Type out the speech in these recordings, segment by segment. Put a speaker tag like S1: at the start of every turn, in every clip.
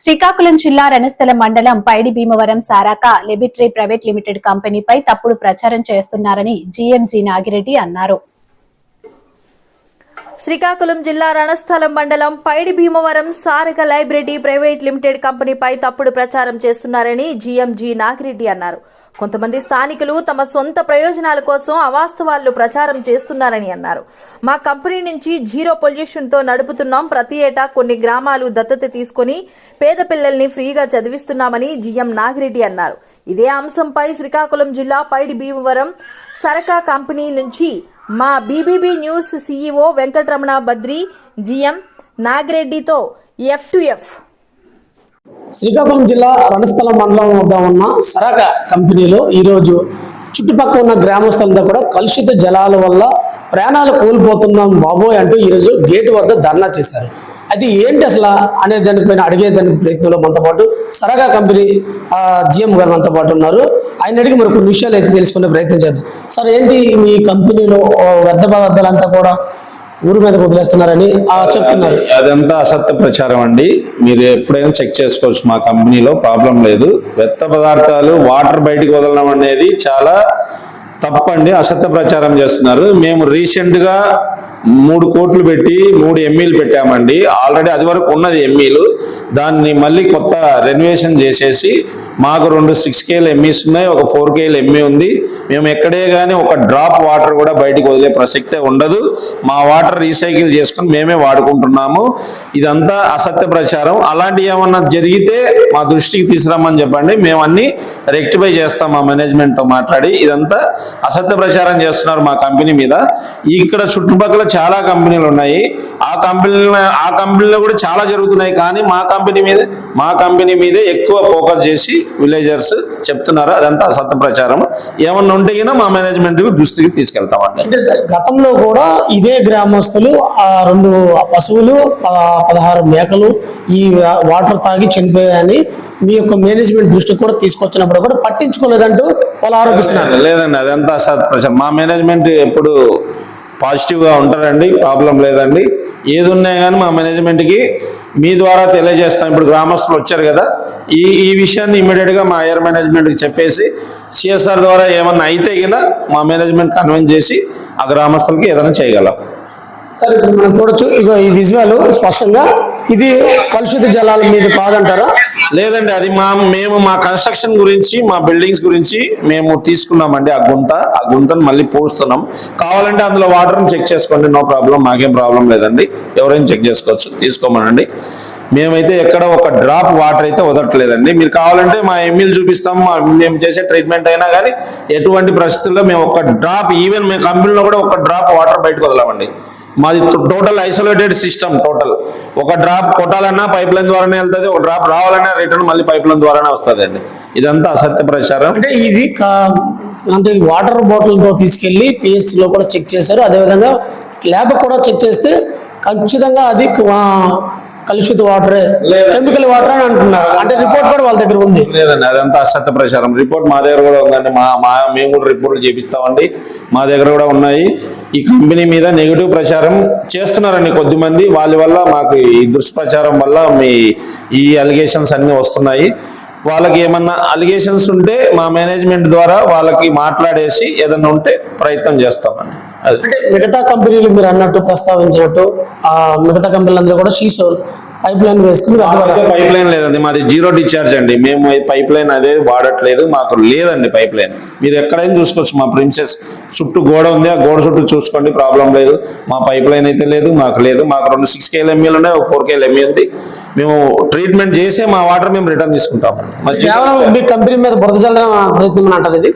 S1: శ్రీకాకుళం జిల్లా రణస్థలం మండలం పైడి Bhimavaram సారాక లెబిటరీ private limited కంపెనీపై తప్పుడు ప్రచారం చేస్తున్నారని జీఎంజీ నాగిరెడ్డి అన్నారు.
S2: శ్రీకాకుళం జిల్లా రణస్థలం మండలం పైడి Bhimavaram Sarakka library private limited కంపెనీపై తప్పుడు ప్రచారం చేస్తున్నారని జీఎంజీ నాగిరెడ్డి అన్నారు. కొంతమంది స్థానికులు తమ సొంత ప్రయోజనాల కోసం అవాస్తవాలు ప్రచారం చేస్తున్నారని అన్నారు. మా కంపెనీ నుంచి జీరో పొల్యూషన్ తో నడుపుతున్నాం. ప్రతి ఏటా కొన్ని గ్రామాలు దత్తత తీసుకుని పేద పిల్లల్ని ఫ్రీగా చదివిస్తున్నామని జీఎం నాగిరెడ్డి అన్నారు. ఇదే అంశంపై శ్రీకాకుళం జిల్లా పైడి భీమవరం సరకా కంపెనీ నుంచి మా BBB news CEO Venkataramana Badri GM నాగిరెడ్డితో F2F.
S3: శ్రీకాకుళం జిల్లా రణస్థలం మండలం వద్ద ఉన్న సరక కంపెనీలో ఈరోజు చుట్టుపక్కల ఉన్న గ్రామస్తులంతా కూడా కలుషిత జలాల వల్ల ప్రాణాలు కోల్పోతున్నాం బాబోయ్ అంటూ ఈరోజు గేటు వద్ద ధర్నా చేశారు. అది ఏంటి అసలు అనే దానిపైన అడిగేదానికి ప్రయత్నంలో మనతో పాటు సరగా కంపెనీ జిఎం గారు మనతో పాటు ఉన్నారు. ఆయన అడిగి మరి కొన్ని విషయాలు అయితే తెలుసుకునే ప్రయత్నం చేద్దాం. సార్, ఏంటి మీ కంపెనీలో వ్యర్థ పదార్థాలంతా కూడా ఊరి మీద వదిలేస్తున్నారని చెప్తున్నారు?
S4: అదంతా అసత్య ప్రచారం అండి. మీరు ఎప్పుడైనా చెక్ చేసుకోవచ్చు. మా కంపెనీలో ప్రాబ్లం లేదు. వ్యర్థ పదార్థాలు వాటర్ బయటికి వదలడం అనేది చాలా తప్పండి. అసత్య ప్రచారం చేస్తున్నారు. మేము రీసెంట్గా 3 కోట్లు పెట్టి 3 ఎంఈలు పెట్టామండి. ఆల్రెడీ అది వరకు ఉన్నది ఎంఈలు. దాన్ని మళ్ళీ కొత్త రెనోవేషన్ చేసేసి మాకు 2 6 KL ఎంఈస్ ఉన్నాయి, ఒక 4 KL ఎంఈ ఉంది. మేము ఎక్కడే కానీ ఒక డ్రాప్ వాటర్ కూడా బయటికి వదిలే ప్రసక్తే ఉండదు. మా వాటర్ రీసైకిల్ చేసుకుని మేమే వాడుకుంటున్నాము. ఇదంతా అసత్య ప్రచారం. అలాంటివి ఏమన్నా జరిగితే మా దృష్టికి తీసుకురమ్మని చెప్పండి. మేము అన్ని రెక్టిఫై చేస్తాం మా మేనేజ్మెంట్తో మాట్లాడి. ఇదంతా అసత్య ప్రచారం చేస్తున్నారు మా కంపెనీ మీద. ఇక్కడ చుట్టుపక్కల చాలా కంపెనీలు ఉన్నాయి. ఆ కంపెనీలో కూడా చాలా జరుగుతున్నాయి. కానీ మా కంపెనీ మీదే ఎక్కువ ఫోకస్ చేసి విలేజర్స్ చెప్తున్నారు. అదంతా అసత్య ప్రచారం. ఏమన్నా ఉంటే మా మేనేజ్మెంట్ దృష్టికి తీసుకెళ్తామండి.
S3: అంటే గతంలో కూడా ఇదే గ్రామస్తులు 2 పశువులు 16 మేకలు ఈ వాటర్ తాగి చనిపోయాయని మీ యొక్క మేనేజ్మెంట్ దృష్టికి కూడా తీసుకొచ్చినప్పుడు కూడా పట్టించుకోలేదంటూ వాళ్ళు ఆరోపిస్తున్నారు.
S4: లేదండి, అదంతా అసత్య ప్రచారం. మా మేనేజ్మెంట్ ఎప్పుడు పాజిటివ్గా ఉంటారండి. ప్రాబ్లం లేదండి. ఏది ఉన్నాయి కానీ మా మేనేజ్మెంట్కి మీ ద్వారా తెలియజేస్తాం. ఇప్పుడు గ్రామస్తులు వచ్చారు కదా, ఈ విషయాన్ని ఇమీడియట్గా మా హైయర్ మేనేజ్మెంట్కి చెప్పేసి CSR ద్వారా ఏమన్నా అయితే గిన మా మేనేజ్మెంట్ కన్విన్స్ చేసి ఆ గ్రామస్తులకి ఏదైనా చేయగలం.
S3: సరే, ఇప్పుడు మనం చూడొచ్చు. ఇక ఈ విజువల్ స్పష్టంగా ఇది కలుషిత జలాల మీద కాదంటారా?
S4: లేదండి, అది మేము మా కన్స్ట్రక్షన్ గురించి మా బిల్డింగ్స్ గురించి మేము తీసుకున్నామండి. ఆ గుంతను మళ్ళీ పోస్తున్నాం. కావాలంటే అందులో వాటర్ని చెక్ చేసుకోండి, నో ప్రాబ్లం. మాకేం ప్రాబ్లం లేదండి. ఎవరైనా చెక్ చేసుకోవచ్చు, తీసుకోమనండి. మేమైతే ఎక్కడ ఒక డ్రాప్ వాటర్ అయితే వదలట్లేదండి. మీరు కావాలంటే మా ఎంఈలు చూపిస్తాం. మేము చేసే ట్రీట్మెంట్ అయినా కానీ ఎటువంటి పరిస్థితుల్లో మేము ఒక డ్రాప్, ఈవెన్ మేము కంపెనీలో కూడా ఒక డ్రాప్ వాటర్ బయటకు వదలమండి. మాది టోటల్ ఐసోలేటెడ్ సిస్టమ్. టోటల్ ఒక డ్రాప్ కొట్టాలన్నా పైప్ లైన్ ద్వారానే వెళ్తుంది, ఒక డ్రాప్ రావాలన్నా రిటర్న్ మళ్ళీ పైప్ లైన్ ద్వారానే వస్తుంది అండి. ఇదంతా అసత్య ప్రచారం.
S3: అంటే ఇది అంటే వాటర్ బాటిల్తో తీసుకెళ్లి PH లో కూడా చెక్ చేశారు. అదేవిధంగా ల్యాబ్ కూడా చెక్ చేస్తే ఖచ్చితంగా అది కలుషిత వాటరే, కెమికల్ వాటర్ అని అంటున్నారు. అంటే రిపోర్ట్ కూడా వాళ్ళ దగ్గర ఉంది.
S4: లేదండి, అదంతా అసత్య ప్రచారం. రిపోర్ట్ మా దగ్గర కూడా ఉందండి. మేము కూడా రిపోర్ట్లు చేపిస్తామండి. మా దగ్గర కూడా ఉన్నాయి. ఈ కంపెనీ మీద నెగిటివ్ ప్రచారం చేస్తున్నారండి కొద్దిమంది. వాళ్ళ వల్ల మాకు ఈ దుష్ప్రచారం వల్ల ఈ అలిగేషన్స్ అన్నీ వస్తున్నాయి. వాళ్ళకి ఏమన్నా అలిగేషన్స్ ఉంటే మా మేనేజ్మెంట్ ద్వారా వాళ్ళకి మాట్లాడేసి ఏదన్నా ఉంటే ప్రయత్నం చేస్తామండి.
S3: అంటే మిగతా కంపెనీలు మీరు అన్నట్టు ప్రస్తావించినట్టు మిగతా కంపెనీలందరూ కూడా షీసోల్ పైప్ లైన్ వేసుకుని,
S4: పైప్ లైన్ లేదండి, మాది జీరో డిశ్చార్జ్ అండి. మేము పైప్ లైన్ అదే వాడట్లేదు. మాకు లేదండి పైప్ లైన్. మీరు ఎక్కడైనా చూసుకోవచ్చు. మా ప్రిన్సెస్ చుట్టూ గోడ ఉంది, ఆ గోడ చుట్టూ చూసుకోండి, ప్రాబ్లం లేదు. మా పైప్ లైన్ అయితే లేదు, మాకు లేదు. మాకు 2 6 KL ఎంఈలు ఉన్నాయి, ఒక 4 KL ఎంఈ ఉంది. మేము ట్రీట్మెంట్ చేసే మా వాటర్ మేము రిటర్న్ తీసుకుంటాం.
S3: కేవలం మీ కంపెనీ మీద బురద చల్లడం ప్రయత్నం అంటారు. ఇది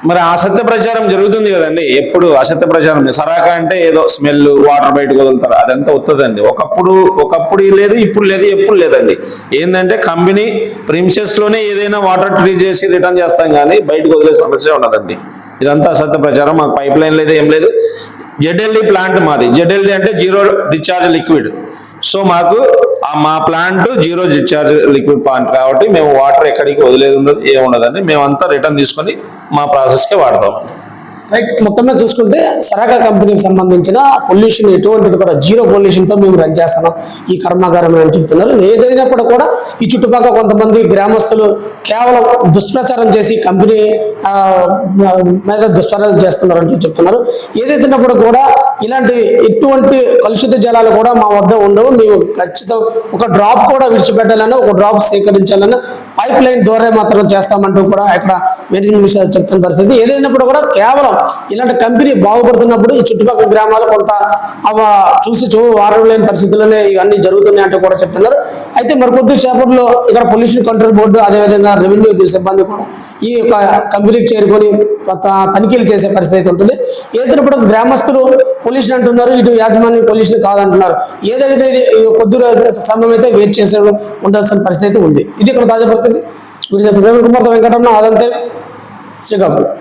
S4: మరి అసత్య ప్రచారం జరుగుతుంది కదండి. ఎప్పుడు అసత్య ప్రచారం. సరాక అంటే ఏదో స్మెల్, వాటర్ బయటకు వదులుతారు, అదంతా వస్తుందండి. ఒకప్పుడు లేదు, ఇప్పుడు లేదు, ఎప్పుడు లేదండి. ఏంటంటే కంపెనీ ప్రిమిసెస్లోనే ఏదైనా వాటర్ ట్రీట్ చేసి రిటర్న్ చేస్తాం కానీ బయటకు వదిలే సమస్య ఉండదండి. ఇదంతా అసత్య ప్రచారం. మాకు పైప్ లైన్ లేదు, ఏం లేదు. ZLD ప్లాంట్ మాది. ZLD అంటే జీరో డిశ్చార్జ్ లిక్విడ్. సో మాకు మా plant zero discharge liquid plant కాబట్టి మేము వాటర్ ఎక్కడికి వదిలేదు ఉండదు, ఏముండదండి. మేమంతా రిటర్న్ తీసుకొని మా ప్రాసెస్కే వాడతామండి.
S3: రైట్, మొత్తం మీద చూసుకుంటే సరాకా కంపెనీకి సంబంధించిన పొల్యూషన్ ఎటువంటిది కూడా జీరో పొల్యూషన్ తో మేము రన్ చేస్తున్నాం ఈ కర్మాగారం అని చెప్తున్నారు. ఏదైనప్పుడు కూడా ఈ చుట్టుపక్కల కొంతమంది గ్రామస్తులు కేవలం దుష్ప్రచారం చేసి కంపెనీ మీద దుష్ప్రచారం చేస్తున్నారంటూ చెప్తున్నారు. ఏదైతున్నప్పుడు కూడా ఇలాంటి ఎటువంటి కలుషిత జలాలు కూడా మా వద్ద ఉండవు. మేము ఖచ్చితంగా ఒక డ్రాప్ కూడా విడిచిపెట్టాలన్నా, ఒక డ్రాప్ సేకరించాలన్నా పైప్ లైన్ ద్వారా మాత్రం చేస్తామంటూ కూడా ఇక్కడ మేనేజ్మెంట్ చెప్తున్న పరిస్థితి. ఏదైనప్పుడు కూడా కేవలం ఇలాంటి కంపెనీ బాగుపడుతున్నప్పుడు ఈ చుట్టుపక్కల గ్రామాలు కొంత చూసి వారం లేని పరిస్థితుల్లోనే ఇవన్నీ జరుగుతున్నాయి అంటూ కూడా చెప్తున్నారు. అయితే మరికొద్ది సేపట్లో ఇక్కడ పొల్యూషన్ కంట్రోల్ బోర్డు, అదేవిధంగా రెవెన్యూ సిబ్బంది కూడా ఈ యొక్క కంపెనీకి చేరుకొని తనిఖీలు చేసే పరిస్థితి అయితే ఉంటుంది. ఏదైనప్పుడు గ్రామస్తులు పొల్యూషన్ అంటున్నారు, ఇటు యాజమాన్యం పొల్యూషన్ కాదంటున్నారు. ఏదైతే కొద్ది సమయం అయితే వెయిట్ చేసే ఉండాల్సిన పరిస్థితి అయితే ఉంది. ఇది ఇక్కడ తాజా పరిస్థితి. వీడియో కుమార్ వెంకటరమణ, అదంతే శ్రీకాకుళం.